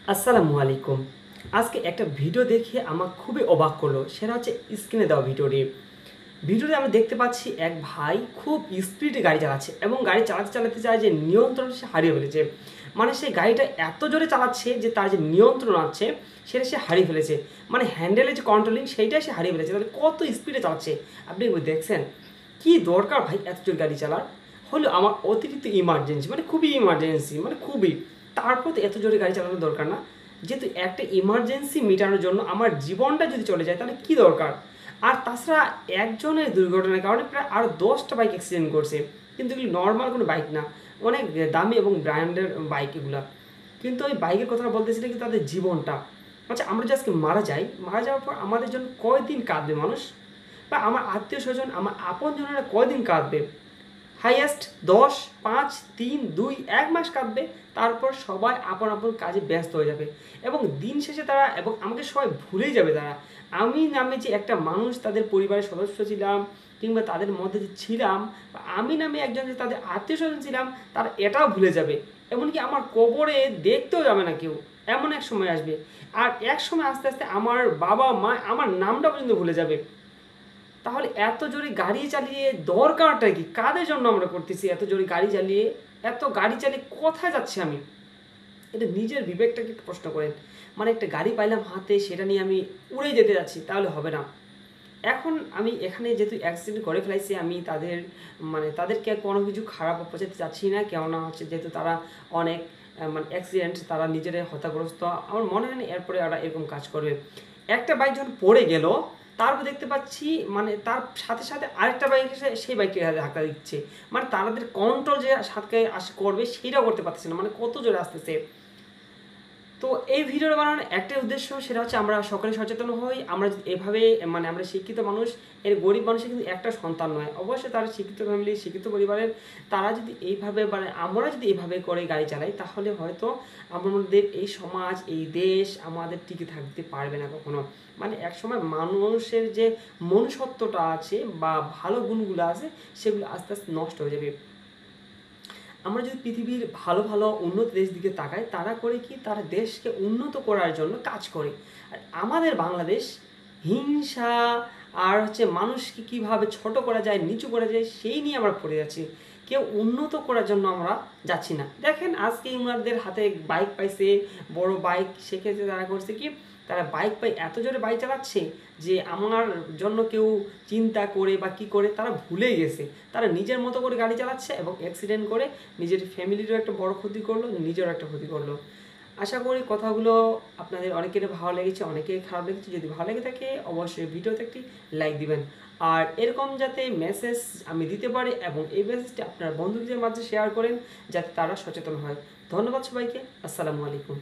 আসসালামু আলাইকুম। আজকে একটা ভিডিও দেখে আমার খুবই অবাক করলো। সেটা হচ্ছে স্ক্রিনে দেওয়া ভিডিওটি। ভিডিওতে আমরা দেখতে পাচ্ছি এক ভাই খুব স্পিডে গাড়ি চালাচ্ছে এবং গাড়ি চালাতে চালাতে যায় যে নিয়ন্ত্রণ সে হারিয়ে ফেলেছে। মানে সে গাড়িটা এত জোরে চালাচ্ছে যে তার যে নিয়ন্ত্রণ আছে সেটা সে হারিয়ে ফেলেছে। মানে হ্যান্ডেলের যে কন্ট্রোলিং সেইটাই সে হারিয়ে ফেলেছে। তাহলে কত স্পিডে চালাচ্ছে আপনি দেখছেন? কি দরকার ভাই এত জোর গাড়ি চালার? হলো আমার অতিরিক্ত ইমার্জেন্সি, মানে খুবই ইমার্জেন্সি, মানে খুবই, তারপর তো এত জোরে গাড়ি চালানোর দরকার না। যেহেতু একটা ইমার্জেন্সি মেটানোর জন্য আমার জীবনটা যদি চলে যায় তাহলে কি দরকার? আর তাছাড়া একজনের দুর্ঘটনার কারণে প্রায় আরও 10টা বাইক অ্যাক্সিডেন্ট করছে। কিন্তু এগুলি নর্মাল কোনো বাইক না, অনেক দামি এবং ব্র্যান্ডের বাইক এগুলা। কিন্তু ওই বাইকের কথা বলতেছি না, কিন্তু তাদের জীবনটা। আচ্ছা, আমরা যে আজকে মারা যাই, মারা যাওয়ার পর আমাদের জন্য কয়দিন কাঁদবে মানুষ? বা আমার আত্মীয় স্বজন, আমার আপনজনেরা কয়দিন কাঁদবে? হাইয়েস্ট 10, 5, 3, 2, 1 মাস কাঁদবে। তারপর সবাই আপন আপন কাজে ব্যস্ত হয়ে যাবে এবং দিন শেষে তারা এবং আমাকে সবাই ভুলেই যাবে তারা। আমি নামে যে একটা মানুষ তাদের পরিবারের সদস্য ছিলাম, কিংবা তাদের মধ্যে যে ছিলাম, বা আমি নামে একজন যে তাদের আত্মীয় স্বজন ছিলাম, তারা এটাও ভুলে যাবে। এমনকি আমার কবরে দেখতেও যাবে না কেউ। এমন এক সময় আসবে। আর এক সময় আস্তে আস্তে আমার বাবা মা আমার নামটা পর্যন্ত ভুলে যাবে। তাহলে এত জোরে গাড়ি চালিয়ে দরকারটা কি? কাদের জন্য আমরা করতেছি এত জোরে গাড়ি চালিয়ে? এত গাড়ি চালিয়ে কোথায় যাচ্ছি আমি? এটা নিজের বিবেকটাকে একটু প্রশ্ন করেন। মানে একটা গাড়ি পাইলাম হাতে, সেটা নিয়ে আমি উড়ে যেতে যাচ্ছি, তাহলে হবে না। এখন আমি এখানে যেহেতু অ্যাক্সিডেন্ট করে ফেলাইছি, আমি তাদের মানে তাদেরকে কোনো কিছু খারাপ বোঝাতে চাচ্ছি না। কেননা হচ্ছে যেহেতু তারা অনেক মানে অ্যাক্সিডেন্ট, তারা নিজেরাই হতাগ্রস্ত। আমার মনে হয় না এরপরে ওরা এরকম কাজ করবে। একটা বাইক যখন পড়ে গেল, তারপর দেখতে পাচ্ছি মানে তার সাথে সাথে আরেকটা বাইক এসে সেই বাইককে ধাক্কা দিচ্ছে। মানে তাদের কন্ট্রোল যে সাথে করবে সেটাও করতে পারতেছে না, মানে কত জোরে আসতেছে। তো এই ভিডিওটা বানানোর একটাই উদ্দেশ্য, সেটা হচ্ছে আমরা সকলে সচেতন হই। আমরা যদি এভাবে মানে আমরা শিক্ষিত মানুষ, এর গরিব মানুষের কিন্তু একটা সন্তান নয়, অবশ্যই তারা শিক্ষিত ফ্যামিলি, শিক্ষিত পরিবারের। তারা যদি এইভাবে মানে আমরা যদি এইভাবে করে গাড়ি চালাই, তাহলে হয়তো আমাদের এই সমাজ, এই দেশ আমাদের টিকে থাকতে পারবে না কখনো। মানে একসময় মানুষের যে মনুষ্যত্বটা আছে বা ভালো গুণগুলো আছে, সেগুলো আস্তে আস্তে নষ্ট হয়ে যাবে। আমরা যদি পৃথিবীর ভালো ভালো উন্নত দেশ দিকে তাকাই, তারা করে কি, তারা দেশকে উন্নত করার জন্য কাজ করে। আর আমাদের বাংলাদেশ হিংসা আর হচ্ছে মানুষকে কিভাবে ছোট করা যায়, নিচু করা যায়, সেই নিয়ে আমরা পড়ে যাচ্ছি। কেউ উন্নত করার জন্য আমরা যাচ্ছি না। দেখেন আজকে ওনাদের হাতে বাইক পাইছে, বড় বাইক, সেক্ষেত্রে তারা করছে কি, তারা বাইক পাই এত জোরে বাইক চালাচ্ছে যে আমার জন্য কেউ চিন্তা করে বা কী করে তারা ভুলে গেছে। তারা নিজের মতো করে গাড়ি চালাচ্ছে এবং অ্যাক্সিডেন্ট করে নিজের ফ্যামিলিরও একটা বড় ক্ষতি করলো, নিজেরও একটা ক্ষতি করলো। আশা করি কথাগুলো আপনাদের অনেকের ভালো লেগেছে, অনেকের খারাপ লেগেছে। যদি ভালো লেগে থাকে অবশ্যই ভিডিওতে একটি লাইক দিবেন। আর এরকম যাতে মেসেজ আমি দিতে পারি এবং এই মেসেজটি আপনার বন্ধুদের মাঝে শেয়ার করেন, যাতে তারা সচেতন হয়। ধন্যবাদ সবাইকে। আসসালামু আলাইকুম।